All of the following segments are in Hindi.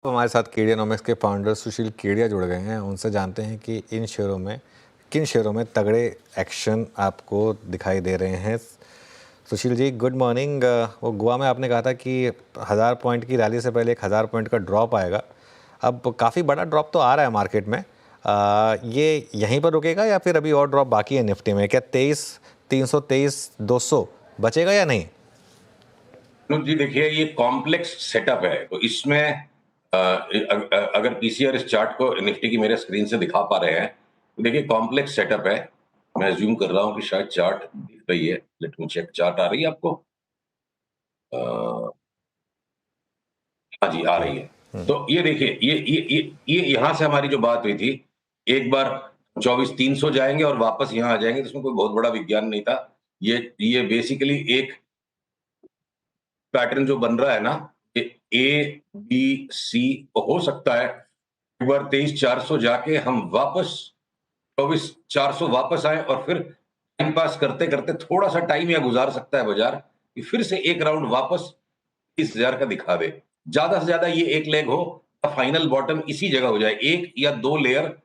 तो हमारे साथ केडियानॉमिक्स के फाउंडर सुशील केडिया जुड़ गए हैं। उनसे जानते हैं कि किन शेयरों में तगड़े एक्शन आपको दिखाई दे रहे हैं। Sushil ji, good morning. वो गोवा में आपने कहा था कि 1000 पॉइंट की रैली से पहले 1000 पॉइंट का ड्रॉप आएगा। अब काफ़ी बड़ा ड्रॉप तो आ रहा है मार्केट में। ये यहीं पर रुकेगा या फिर अभी और ड्रॉप बाकी है निफ्टी में? क्या 23,323,200 बचेगा या नहीं? अनुज जी, देखिए ये कॉम्प्लेक्स सेटअप है, तो इसमें अगर पीसीआर इस चार्ट को निफ्टी की मेरे स्क्रीन से दिखा पा रहे हैं, तो देखिए कॉम्प्लेक्स सेटअप है। मैं अज्यूम कर रहा हूं कि शायद चार्ट दिख रही है। लेट मी चेक, चार्ट आ रही है आपको? हाँ जी, आ ओके। रही है। तो ये देखिए, ये यहां से हमारी जो बात हुई थी, एक बार 24,300 जाएंगे और वापस यहां आ जाएंगे, तो इसमें कोई बहुत बड़ा विज्ञान नहीं था। ये बेसिकली एक पैटर्न जो बन रहा है ना, ए बी सी हो सकता है एक बार 23,400 जाके हम वापस 24,400 वापस आए और फिर टाइम पास करते करते थोड़ा सा टाइम या गुजार सकता है बाजार कि फिर से एक राउंड वापस 30,000 का दिखा दे। ज्यादा से ज्यादा ये एक लेग हो, फाइनल बॉटम इसी जगह हो जाए, एक या दो लेयर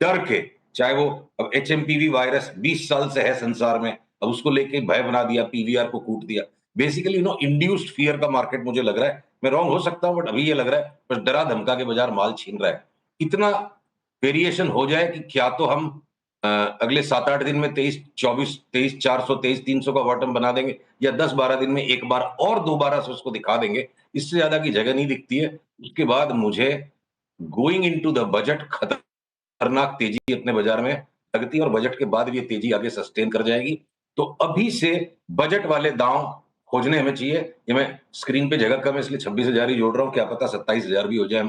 डर के। चाहे वो अब एचएमपीवी वायरस 20 साल से है संसार में, अब उसको लेके भय बना दिया, पीवीआर को कूट दिया। बेसिकली इंड्यूस्ड फियर का मार्केट मुझे लग रहा है। मैं रॉन्ग हो सकता हूं, बट अभी ये लग रहा है बस डरा धमका के बाजार माल छीन रहा है। इतना वेरिएशन हो जाए कि क्या तो हम अगले 7-8 दिन में 23,24, 23,400, 23,300 का बॉटम बना देंगे, या 10-12 दिन में एक बार और दोबारा से उसको दिखा देंगे। इससे ज्यादा की जगह नहीं दिखती है। उसके बाद मुझे गोइंग इनटू द बजट खतरनाक तेजी अपने बाजार में लगती है, और बजट के बाद भी ये तेजी आगे सस्टेन कर जाएगी। तो अभी से बजट वाले दांव खोजने हमें चाहिए। ये मैं स्क्रीन पे जगह कम है इसलिए 26,000 ही जोड़ रहा हूं, क्या पता 27,000 भी हो जाए हम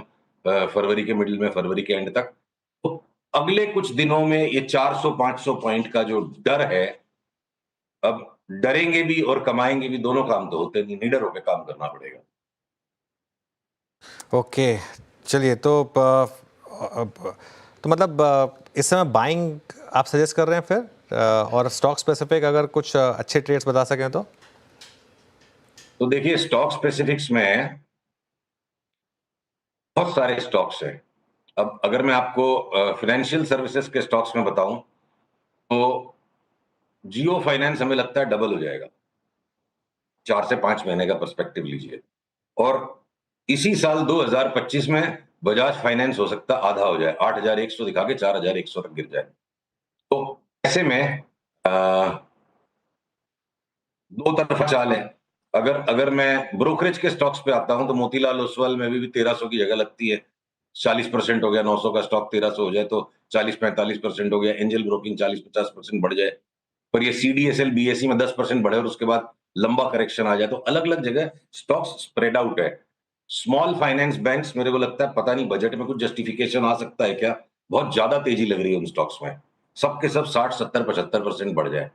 फरवरी के मिडिल में, फरवरी के एंड तक। तो अगले कुछ दिनों में ये 400-500 पॉइंट का जो डर है, अब डरेंगे भी और कमाएंगे भी, दोनों काम तो होते नहीं, निडर होकर काम करना पड़ेगा। ओके, चलिए तो मतलब इस समय बाइंग आप सजेस्ट कर रहे हैं फिर? और स्टॉक स्पेसिफिक अगर कुछ अच्छे ट्रेड्स बता सकें तो देखिए, स्टॉक स्पेसिफिक्स में बहुत सारे स्टॉक्स हैं। अब अगर मैं आपको फाइनेंशियल सर्विसेज के स्टॉक्स में बताऊं, तो जियो फाइनेंस हमें लगता है डबल हो जाएगा। 4 से 5 महीने का पर्सपेक्टिव लीजिए, और इसी साल 2025 में बजाज फाइनेंस हो सकता आधा हो जाए, 8,100 दिखा के 4,100 तक गिर जाए। तो ऐसे में दो तरफा चाल है। अगर मैं ब्रोकरेज के स्टॉक्स पे आता हूं, तो मोतीलाल ओसवाल में भी 1300 की जगह लगती है। 40% हो गया, 900 का स्टॉक 1300 हो जाए तो 40-45% हो गया। एंजल ब्रोकिंग 40-50% बढ़ जाए, पर ये सीडीएसएल बीएसई में 10% बढ़े और उसके बाद लंबा करेक्शन आ जाए, तो अलग अलग जगह स्टॉक्स स्प्रेड आउट है। स्मॉल फाइनेंस बैंक्स, मेरे को लगता है पता नहीं बजट में कुछ जस्टिफिकेशन आ सकता है क्या, बहुत ज्यादा तेजी लग रही है उन स्टॉक्स में। सबके सब 60-70-75% बढ़ जाए।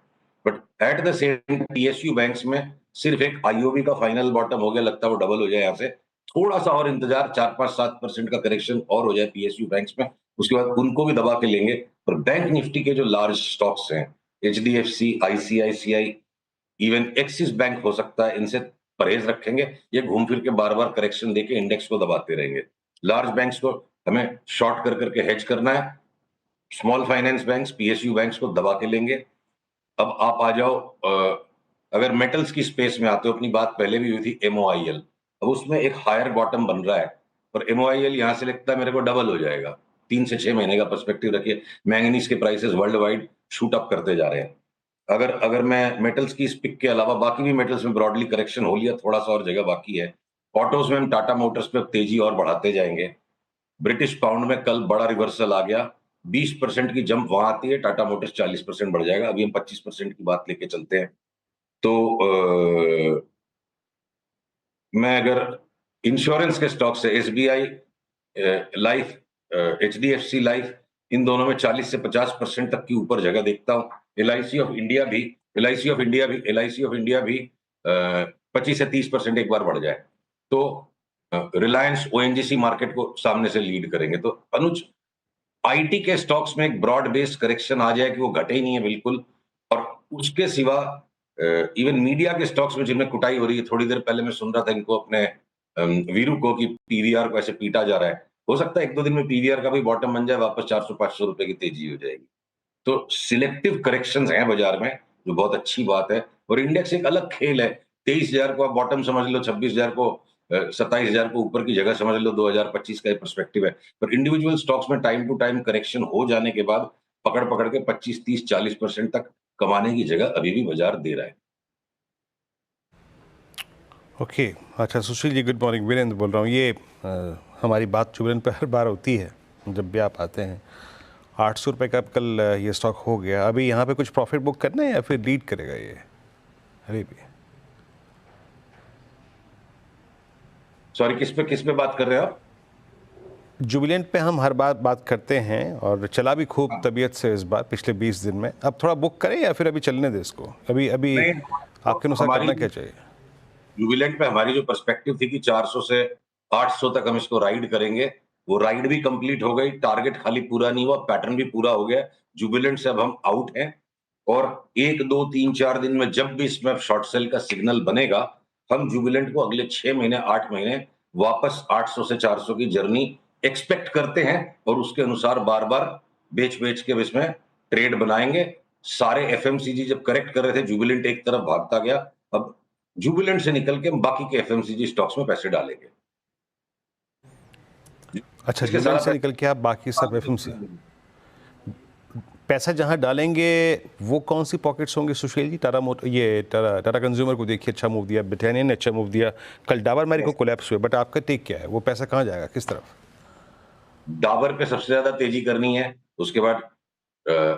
But at the same PSU banks में सिर्फ एक आईओबी का फाइनल बॉटम हो गया, लगता है वो डबल हो जाए यहाँ से। थोड़ा सा और इंतजार, 4-5-7% का करेक्शन और हो जाए पीएसयू बैंक्स में, उसके बाद उनको भी दबा के लेंगे। पर बैंक निफ्टी के जो लार्ज स्टॉक्स हैं, HDFC, ICICI, even axis bank हो सकता है, इनसे परहेज रखेंगे। ये घूम फिर के बार बार करेक्शन देके इंडेक्स को दबाते रहेंगे। लार्ज बैंक्स को हमें शॉर्ट कर करके हेज करना है, small finance banks, PSU banks को दबा के लेंगे। अब आप आ जाओ, अगर मेटल्स की स्पेस में आते हो, अपनी बात पहले भी हुई थी एमओआईएल, अब उसमें एक हायर बॉटम बन रहा है, और एमओआईएल यहां से लगता है मेरे को डबल हो जाएगा। 3 से 6 महीने का पर्सपेक्टिव रखिए। मैंगनीज के prices world wide shoot up करते जा रहे हैं। अगर अगर मैं मेटल्स की स्पिक के अलावा बाकी भी मेटल्स में ब्रॉडली करेक्शन हो लिया, थोड़ा सा और जगह बाकी है। ऑटोज में हम टाटा मोटर्स पे तेजी और बढ़ाते जाएंगे। ब्रिटिश पाउंड में कल बड़ा रिवर्सल आ गया, 20% की जंप वहां आती है, टाटा मोटर्स 40% बढ़ जाएगा। अभी हम 25% की बात लेके चलते हैं। तो मैं अगर इंश्योरेंस के स्टॉक से एसबीआई लाइफ, एचडीएफसी लाइफ, इन दोनों में 40 से 50% तक की ऊपर जगह देखता हूं। एलआईसी ऑफ इंडिया भी एलआईसी ऑफ इंडिया भी 25 से 30% एक बार बढ़ जाए, तो रिलायंस ओएनजीसी मार्केट को सामने से लीड करेंगे। तो अनुज, आईटी के स्टॉक्स में एक ब्रॉड बेस्ड करेक्शन आ जाए कि वो घटे ही नहीं है बिल्कुल, और उसके सिवा इवन मीडिया के स्टॉक्स में जिनमें कुटाई हो रही है, थोड़ी देर पहले मैं सुन रहा था इनको अपने वीरू को कि पीवीआर को ऐसे पीटा जा रहा है। हो सकता है 1-2 दिन में पीवीआर का भी बॉटम बन जाए, वापस 400-500 रुपए की तेजी हो जाएगी। तो सिलेक्टिव करेक्शंस हैं बाजार में, जो बहुत अच्छी बात है। और इंडेक्स एक अलग खेल है। 23,000 को आप बॉटम समझ लो, 26,000 को 27,000 को ऊपर की जगह समझ लो, 2025 का ये पर्सपेक्टिव है। पर इंडिविजुअल स्टॉक्स में टाइम टू टाइम करेक्शन हो जाने के बाद पकड़-पकड़ के 25, 30, 40% तक कमाने की जगह अभी भी बाजार दे रहा है। ओके अच्छा सुशील जी, गुड मॉर्निंग, वीरेंद्र बोल रहा हूँ। ये हमारी बात जुबलेंट पे हर बार होती है जब भी आप आते हैं। 800 रुपये का कल ये स्टॉक हो गया, अभी यहाँ पे कुछ प्रॉफिट बुक करना है या फिर लीड करेगा ये अभी भी? सॉरी, किस पे बात कर रहे हो आप? जुबिलेंट पे हम हर बार बात करते हैं और चला भी खूब तबीयत से इस बार पिछले 20 दिन में। अब थोड़ा बुक करें या फिर अभी चलने दें इसको? अभी अभी नहीं, आपके अनुसार करना क्या चाहिए? जुबिलेंट पे हमारी जो पर्सपेक्टिव थी कि 400 से 800 तक हम इसको राइड करेंगे, वो राइड भी कंप्लीट हो गई। टारगेट खाली पूरा नहीं हुआ, पैटर्न भी पूरा हो गया। जुबिलेंट से अब हम आउट हैं और 1, 2, 3, 4 दिन में जब भी इसमें शॉर्ट सेल का सिग्नल बनेगा, हम जुबिलेंट को अगले 6 महीने, 8 महीने वापस 800 से 400 की जर्नी एक्सपेक्ट करते हैं और उसके अनुसार बार-बार बेच-बेच के इसमें ट्रेड बनाएंगे। सारे एफएमसीजी जब करेक्ट कर रहे थे, जुबिलेंट एक तरफ भागता गया। अब जुबिलेंट से निकल के हम बाकी के एफएमसीजी स्टॉक्स में पैसे डालेंगे। अच्छा, इसके जुबिलेंट साथ से निकल के आप बाकी सब एफएमसी पैसा जहां डालेंगे वो कौन सी पॉकेट्स होंगे सुशील जी? टाटा कंज्यूमर को देखिए अच्छा मूव दिया, ब्रिटानिया ने अच्छा मूव दिया, कल डाबर मैरी को कोलैप्स हुए, बट आपका टेक क्या है? वो पैसा कहाँ जाएगा, किस तरफ? डाबर पे सबसे ज्यादा तेजी करनी है। उसके बाद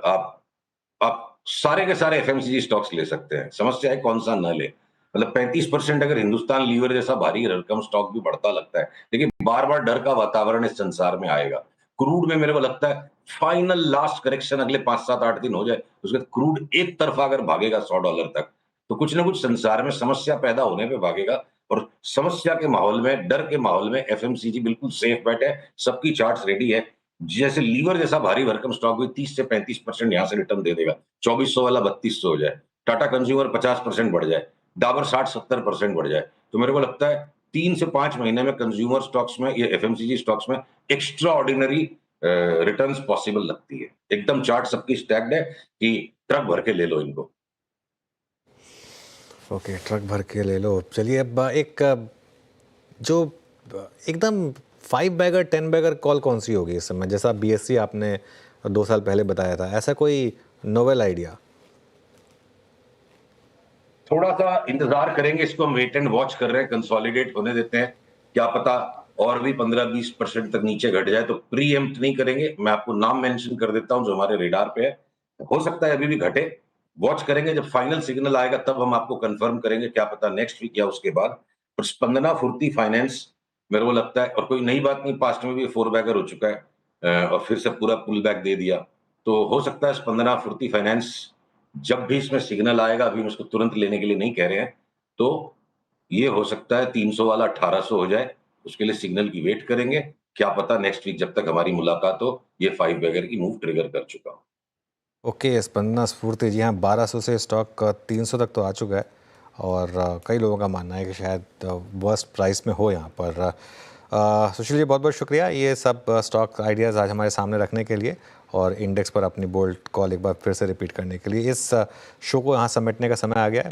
आप सारे के सारे एफएमसीजी स्टॉक्स ले सकते हैं। समस्या है कौन सा न ले। मतलब 35% अगर हिंदुस्तान लीवर जैसा भारी भरकम स्टॉक भी बढ़ता लगता है, लेकिन बार-बार डर का वातावरण इस संसार में आएगा। क्रूड में मेरे को लगता है फाइनल लास्ट करेक्शन अगले 5, 7, 8 दिन हो जाए, उसके बाद क्रूड एक तरफा अगर भागेगा $100 तक, तो कुछ ना कुछ संसार में समस्या पैदा होने पे भागेगा। और समस्या के माहौल में, डर के माहौल में एफएमसीजी बिल्कुल सेफ बेट है। सबकी चार्ट्स रेडी है। जैसे लीवर जैसा भारी भरकम स्टॉक भी 30 से 35% यहां से रिटर्न दे देगा। 2400 वाला 3200 हो जाए, टाटा कंज्यूमर 50% बढ़ जाए, डाबर 60-70% बढ़ जाए, तो मेरे को लगता है 3 से 5 महीने में कंज्यूमर स्टॉक्स में, ये एफएमसीजी स्टॉक्स में एक्स्ट्रा ऑर्डिनरी रिटर्न्स पॉसिबल लगती है। एकदम चार्ट सबकी स्टैक्ड है कि ट्रक भर के ले लो इनको। ओके, ट्रक भर के ले लो। चलिए अब एक जो एकदम 5 बैगर 10 बैगर कॉल कौन सी होगी इस समय? जैसा बीएससी आपने 2 साल पहले बताया था, ऐसा कोई नोवेल आइडिया? थोड़ा-सा इंतज़ार करेंगे, इसको हम वेट एंड वॉच कर रहे हैं, कंसोलिडेट होने देते हैं। क्या पता और भी 15-20% तक नीचे घट जाए, तो प्रीएम्प्ट नहीं करेंगे। मैं आपको नाम मेंशन कर देता हूँ जो हमारे रेडार पे है। हो सकता है अभी भी घटे, वॉच करेंगे, जब फाइनल सिग्नल आएगा तब हम आपको कन्फर्म करेंगे, क्या पता नेक्स्ट वीक या उसके बाद। और स्पंदना फुर्ती फाइनेंस मेरे को लगता है, और कोई नई बात नहीं, पास्ट में भी 4 बैगर हो चुका है और फिर से पूरा पुल बैक दे दिया। तो हो सकता है स्पंदना फुर्ती फाइनेंस जब भी इसमें सिग्नल आएगा, अभी हम इसको तुरंत लेने के लिए नहीं कह रहे हैं, तो ये हो सकता है 300 वाला 1800 हो जाए, उसके लिए सिग्नल की वेट करेंगे। क्या पता नेक्स्ट वीक जब तक हमारी मुलाकात हो, ये 5 बैगर की मूव ट्रिगर कर चुका हो। ओके, स्पंदना स्फूर्ति, जी हाँ, 1200 से स्टॉक 300 तक तो आ चुका है और कई लोगों का मानना है कि शायद वर्स्ट प्राइस में हो यहाँ पर। सुशील जी, बहुत बहुत शुक्रिया ये सब स्टॉक आइडियाज़ आज हमारे सामने रखने के लिए और इंडेक्स पर अपनी बोल्ड कॉल एक बार फिर से रिपीट करने के लिए। इस शो को यहाँ समेटने का समय आ गया है।